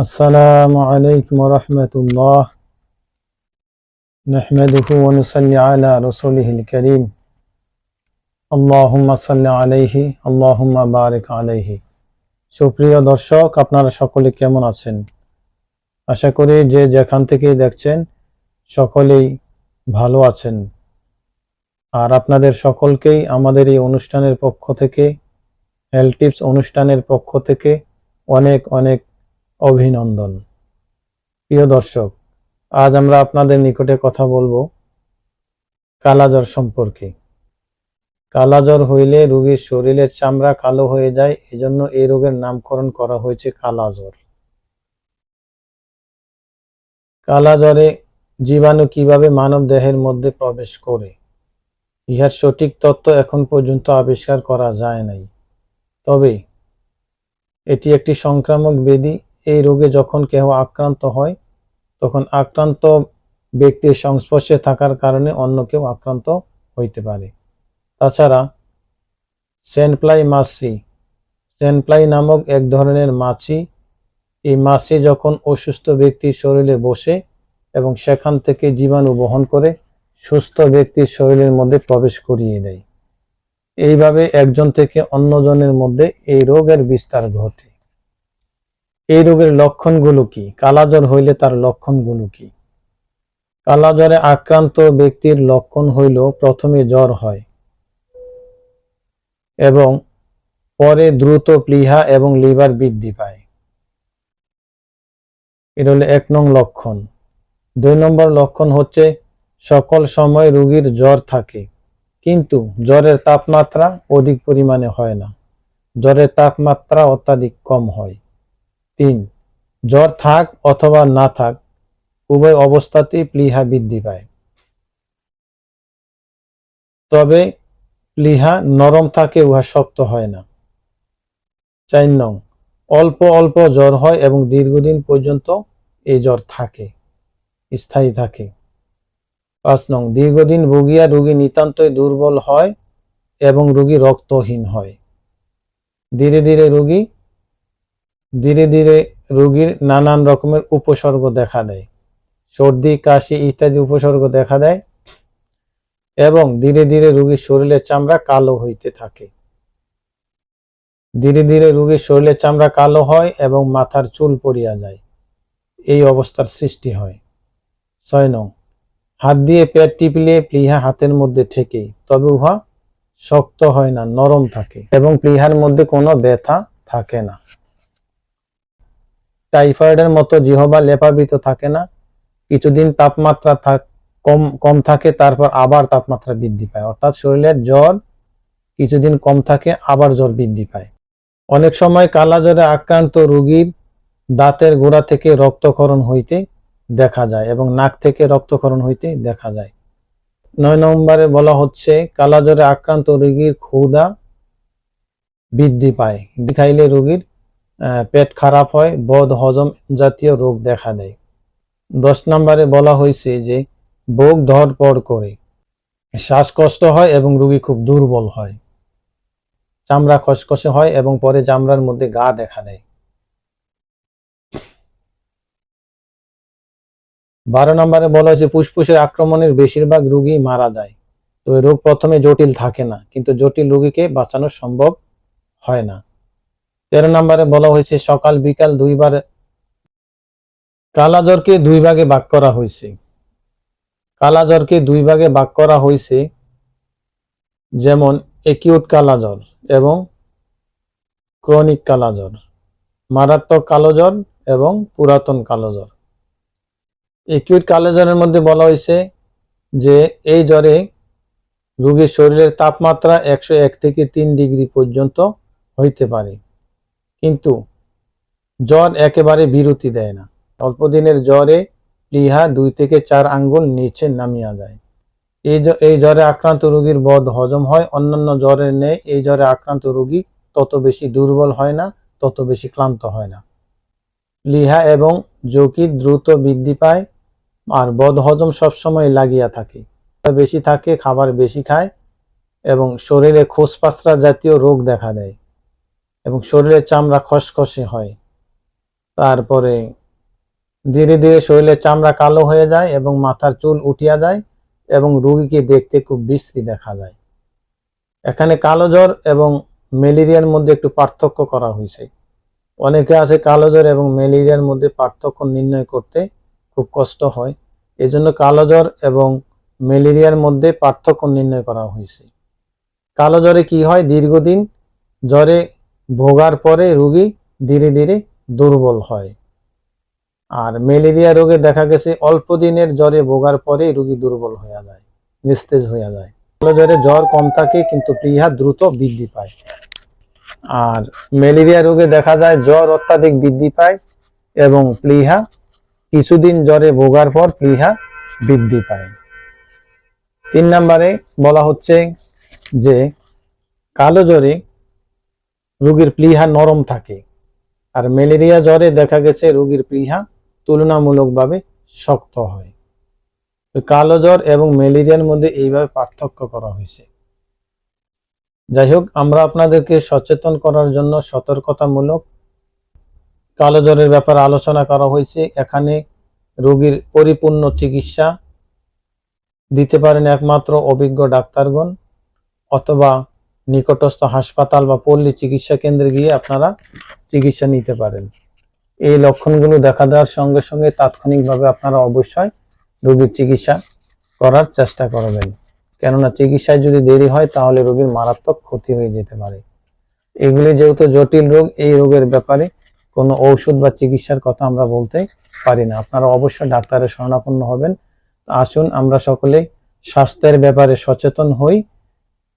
আসসালামু আলাইকুম ওয়া রাহমাতুল্লাহ। নাহমাদুহু ওয়া নুসাল্লি আলা রাসূলিহিল কারীম। আল্লাহুম্মা সাল্লি আলাইহি আল্লাহুম্মা বারিক আলাইহি। সুপ্রিয় দর্শক, আপনারা সকলে কেমন আছেন? আশা করি যে যেখান থেকে দেখছেন সকলেই ভালো আছেন। আর আপনাদের সকলকেই আমাদের এই অনুষ্ঠানের পক্ষ থেকে, হেলথ টিপস অনুষ্ঠানের পক্ষ থেকে অনেক অনেক অভিনন্দন। প্রিয় দর্শক, আজ আমরা আপনাদের নিকটে কথা বলবো কালাজ্বর সম্পর্কে। কালাজ্বর হইলে রোগীর শরীরের চামড়া কালো হয়ে যায়, এজন্য এই রোগের নামকরণ করা হয়েছে কালাজ্বর। কালাজ্বরে জীবাণু কিভাবে মানব দেহের মধ্যে প্রবেশ করে, ইহার সঠিক তত্ত্ব এখন পর্যন্ত আবিষ্কার করা যায় নাই। তবে এটি একটি সংক্রামক ব্যাধি। এই রোগে যখন কেহ আক্রান্ত হয়, তখন আক্রান্ত ব্যক্তির সংস্পর্শে থাকার কারণে অন্য কেউ আক্রান্ত হইতে পারে। তাছাড়া সেনফ্লাই নামক এক ধরনের মাছি, এই মাছি যখন অসুস্থ ব্যক্তির শরীরে বসে এবং সেখান থেকে জীবাণু বহন করে সুস্থ ব্যক্তির শরীরের মধ্যে প্রবেশ করিয়ে দেয়। এইভাবে একজন থেকে অন্যজনের মধ্যে এই রোগের বিস্তার ঘটে। এই রোগের লক্ষণগুলো কি? কালাজ্বর হইলে তার লক্ষণগুলো কি? কালাজ্বরে আক্রান্ত ব্যক্তির লক্ষণ হইল প্রথমে জ্বর হয় এবং পরে দ্রুত প্লীহা এবং লিভার বৃদ্ধি পায়। এটা হলো 1 নং লক্ষণ। 2 নম্বর লক্ষণ হচ্ছে সকল সময় রোগীর জ্বর থাকে, কিন্তু জ্বরের তাপমাত্রা অধিক পরিমাণে হয় না, জ্বরের তাপমাত্রা অত্যাধিক কম হয়। 3, জ্বর থাক অথবা না থাক উভয় অবস্থাতেই প্লীহা বৃদ্ধি পায়, তবে প্লীহা নরম থাকে, উহা শক্ত হয় না। 4 নং, অল্প অল্প জ্বর হয় এবং দীর্ঘদিন পর্যন্ত এই জ্বর থাকে, স্থায়ী থাকে। 5 নং, দীর্ঘদিন ভুগিয়া রোগী নিতান্তই দুর্বল হয় এবং রোগী রক্তহীন হয়। ধীরে ধীরে রোগীর নানান রকমের উপসর্গ দেখা দেয়, সর্দি, কাশি ইত্যাদি উপসর্গ দেখা দেয় এবং ধীরে ধীরে রোগীর শরীরের চামড়া কালো হইতে থাকে। ধীরে ধীরে রোগীর শরীরের চামড়া কালো হয় এবং মাথার চুল পড়িয়া যায়, এই অবস্থার সৃষ্টি হয়। 6 নং, হাত দিয়ে পেট টিপিলে প্লীহা হাতের মধ্যে ঠেকে, তবে উহা শক্ত হয় না, নরম থাকে এবং প্লীহার মধ্যে কোনো ব্যথা থাকে না। টাইফয়েডের মতো জিহ্বা লেপাবিত থাকে না, কিছুদিন তাপমাত্রা কম থাকে, তারপর আবার তাপমাত্রা বৃদ্ধি পায়, অর্থাৎ শরীরের জ্বর কিছুদিন কম থাকে, আবার জ্বর বৃদ্ধি পায়। অনেক সময় কালাজ্বরে আক্রান্ত রোগীর দাঁতের গোড়া থেকে রক্তক্ষরণ হইতে দেখা যায় এবং নাক থেকে রক্তক্ষরণ হইতে দেখা যায়। 9 নম্বরে বলা হচ্ছে কালাজ্বরে আক্রান্ত রোগীর ক্ষুধা বৃদ্ধি পায়, খাইলে রোগীর পেট খারাপ হয়, বদ হজম জাতীয় রোগ দেখা দেয়। 10 নম্বরে বলা হয়েছে যে বুক ধড়ফড় করে, শ্বাসকষ্ট হয় এবং রোগী খুব দুর্বল হয়, চামড়া খসখসে হয় এবং পরে চামড়ার মধ্যে ঘা দেখা দেয়। 12 নম্বরে বলা হয়েছে ফুসফুসের আক্রমণের বেশিরভাগ রোগী মারা যায়। তো এই রোগ প্রথমে জটিল থাকে না, কিন্তু জটিল রোগীকে বাঁচানো সম্ভব হয় না। 13 নম্বরে বলা হয়েছে সকাল বিকাল 2 বার। কালাজ্বরকে 2 ভাগে ভাগ করা হয়েছে। কালাজ্বরকে 2 ভাগে ভাগ করা হয়েছে, যেমন একিউট কালাজ্বর এবং ক্রনিক কালাজ্বর, মারাত্মক কালোজ্বর এবং পুরাতন কালোজ্বর। একিউট কালোজ্বরের মধ্যে বলা হয়েছে যে এই জ্বরে রোগীর শরীরের তাপমাত্রা 101 থেকে 3 ডিগ্রি পর্যন্ত হইতে পারে, কিন্তু জ্বর একেবারে বিরতি দেয় না। অল্প দিনের জ্বরে প্লীহা 2 থেকে 4 আঙ্গুল নিচে নামিয়া যায়। এই জ্বরে আক্রান্ত রোগীর বদ হজম হয়। অন্যান্য জ্বরের ন্যায় এই জ্বরে আক্রান্ত রোগী তত বেশি দুর্বল হয় না, তত বেশি ক্লান্ত হয় না। প্লীহা এবং যকৃৎ দ্রুত বৃদ্ধি পায় আর বদ হজম সবসময় লাগিয়া থাকে, বেশি থাকে, খাবার বেশি খায় এবং শরীরে খোসপাসরা জাতীয় রোগ দেখা দেয় এবং শরীরের চামড়া খসখসে হয়। তারপরে ধীরে ধীরে শরীরের চামড়া কালো হয়ে যায় এবং মাথার চুল উঠিয়া যায় এবং রোগীকে দেখতে খুব বিশ্রী দেখা যায়। এখানে কালো জ্বর এবং ম্যালেরিয়ার মধ্যে একটু পার্থক্য করা হয়েছে। অনেকে আছে কালো জ্বর এবং ম্যালেরিয়ার মধ্যে পার্থক্য নির্ণয় করতে খুব কষ্ট হয়, এজন্য কালো জ্বর এবং ম্যালেরিয়ার মধ্যে পার্থক্য নির্ণয় করা হয়েছে। কালো জ্বরে কি হয়, দীর্ঘদিন জ্বরে ভোগার পরে রোগী ধীরে ধীরে দুর্বল হয়। আর ম্যালেরিয়া রোগে দেখা গেছে অল্প দিনের জ্বরে ভোগার পরে রোগী দুর্বল হয়ে যায়, নিস্তেজ হয়ে যায়। কালো জ্বরে জ্বর কম থাকে কিন্তু প্লীহা দ্রুত বৃদ্ধি পায়। আর ম্যালেরিয়া রোগে দেখা যায় জ্বর অত্যাধিক বৃদ্ধি পায় এবং প্লীহা কিছুদিন জ্বরে ভোগার পর প্লীহা বৃদ্ধি পায়। 3 নম্বরে বলা হচ্ছে যে কালো জ্বরে রোগীর প্লীহা নরম থাকে, আর ম্যালেরিয়া জ্বরে দেখা গেছে রোগীর প্লীহা তুলনামূলকভাবে শক্ত হয়। কালো জ্বর এবং ম্যালেরিয়ার মধ্যে এইভাবে পার্থক্য করা হয়েছে। যাই হোক, আমরা আপনাদেরকে সচেতন করার জন্য সতর্কতামূলক কালো জ্বরের ব্যাপারে আলোচনা করা হয়েছে। এখানে রোগীর পরিপূর্ণ চিকিৎসা দিতে পারেন একমাত্র অভিজ্ঞ ডাক্তারগণ, অথবা নিকটস্থ হাসপাতাল বা পল্লী চিকিৎসা কেন্দ্রে গিয়ে আপনারা চিকিৎসা নিতে পারেন। এই লক্ষণগুলো দেখা দেওয়ার সঙ্গে সঙ্গে তাৎক্ষণিকভাবে আপনারা অবশ্যই রোগীর চিকিৎসা করার চেষ্টা করবেন, কেননা চিকিৎসায় যদি দেরি হয় তাহলে রোগীর মারাত্মক ক্ষতি হয়ে যেতে পারে। এগুলি যেহেতু জটিল রোগ, এই রোগের ব্যাপারে কোনো ঔষধ বা চিকিৎসার কথা আমরা বলতে পারি না। আপনারা অবশ্যই ডাক্তারের শরণাপন্ন হবেন। আসুন আমরা সকলে স্বাস্থ্যের ব্যাপারে সচেতন হই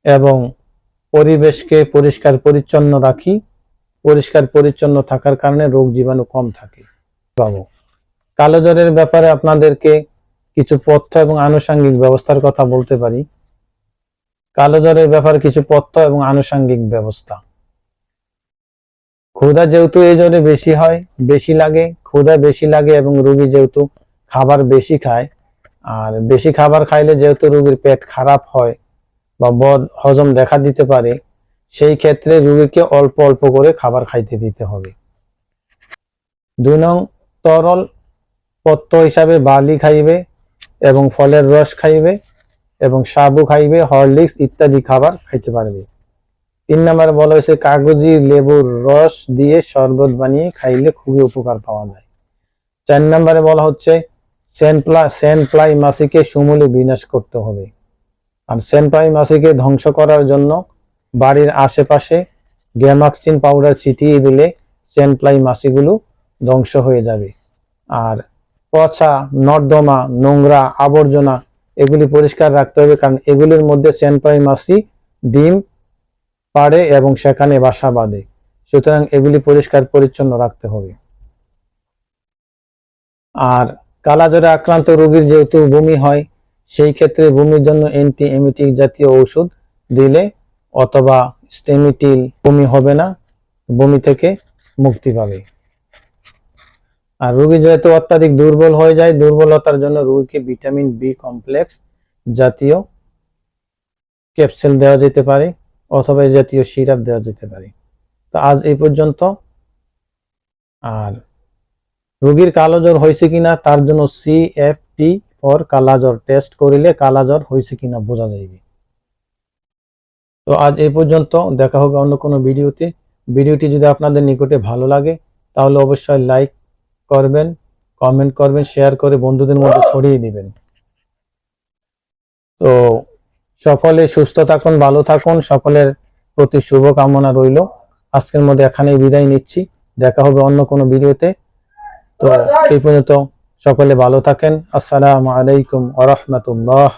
এবং পরিবেশকে পরিষ্কার পরিচ্ছন্ন রাখি। পরিষ্কার পরিচ্ছন্ন থাকার কারণে রোগ জীবাণু কম থাকে। বাবু, কালো জ্বরের ব্যাপারে আপনাদেরকে কিছু পথ্য এবং আনুষঙ্গিক ব্যবস্থার কথা বলতে পারি। কালো জ্বরের ব্যাপারে কিছু পথ্য এবং আনুষঙ্গিক ব্যবস্থা। ক্ষুধা যেহেতু এই জ্বরে বেশি হয়, বেশি লাগে, ক্ষুধা বেশি লাগে এবং রোগী যেহেতু খাবার বেশি খায়, আর বেশি খাবার খাইলে যেহেতু রোগীর পেট খারাপ হয় বা বদ হজম দেখা দিতে পারে, সেই ক্ষেত্রে রোগীকে অল্প অল্প করে খাবার খাইতে দিতে হবে। 2 নং, তরল পথ্য হিসাবে বার্লি খাইবে এবং ফলের রস খাইবে এবং সাবু খাইবে, হরলিক্স ইত্যাদি খাবার খাইতে পারবে। 3 নম্বরে বলা হয়েছে কাগজি লেবুর রস দিয়ে শরবত বানিয়ে খাইলে খুবই উপকার পাওয়া যায়। 4 নম্বরে বলা হচ্ছে সেনফ্লাই মাছিকে সমূলে বিনাশ করতে হবে। আর সেনফ্লাই মাছিকে ধ্বংস করার জন্য বাড়ির আশেপাশে গ্যামাক্সিন পাউডার ছিটিয়ে দিলে সেনফ্লাই মাছিগুলো ধ্বংস হয়ে যাবে। আর পচা, নর্দমা, নোংরা, আবর্জনা এগুলি পরিষ্কার রাখতে হবে, কারণ এগুলির মধ্যে সেনফ্লাই মাছি ডিম পাড়ে এবং সেখানে বাসা বাঁধে। সুতরাং এগুলি পরিষ্কার পরিচ্ছন্ন রাখতে হবে। আর কালাজ্বরে আক্রান্ত রোগীর যেহেতু বমি হয়, সেই ক্ষেত্রে বমির জন্য অ্যান্টি এমিটিক জাতীয় ঔষধ দিলে অথবা স্টেমিটিল বমি হবে না, বমি থেকে মুক্তি পাবে। আর রোগী যেহেতু অত্যাধিক দুর্বল হয়ে যায়, দুর্বলতার জন্য রোগীকে ভিটামিন বি কমপ্লেক্স জাতীয় ক্যাপসুল দেওয়া যেতে পারে অথবা এই জাতীয় সিরাপ দেওয়া যেতে পারে। তো আজ এই পর্যন্ত। আর রোগীর কালো জ্বর হয়েছে কিনা তার জন্য CFT ফর কালাজ্বর টেস্ট করিলে কালাজ্বর হয়েছে কিনা বোঝা যাবে। তো আজ এই পর্যন্ত, দেখা হবে অন্য কোনো ভিডিওতে। ভিডিওটি যদি আপনাদের নিকটে ভালো লাগে তাহলে অবশ্যই লাইক করবেন, কমেন্ট করবেন, শেয়ার করে বন্ধুদের মধ্যে ছড়িয়ে দিবেন। তো সকলে সুস্থ থাকুন, ভালো থাকুন, সকলের প্রতি শুভকামনা রইল। আজকের মধ্যে এখানেই বিদায় নিচ্ছি, দেখা হবে অন্য কোনো ভিডিওতে। তো এই পর্যন্ত সকলে ভালো থাকেন। আসসালামু আলাইকুম ওয়া রাহমাতুল্লাহ।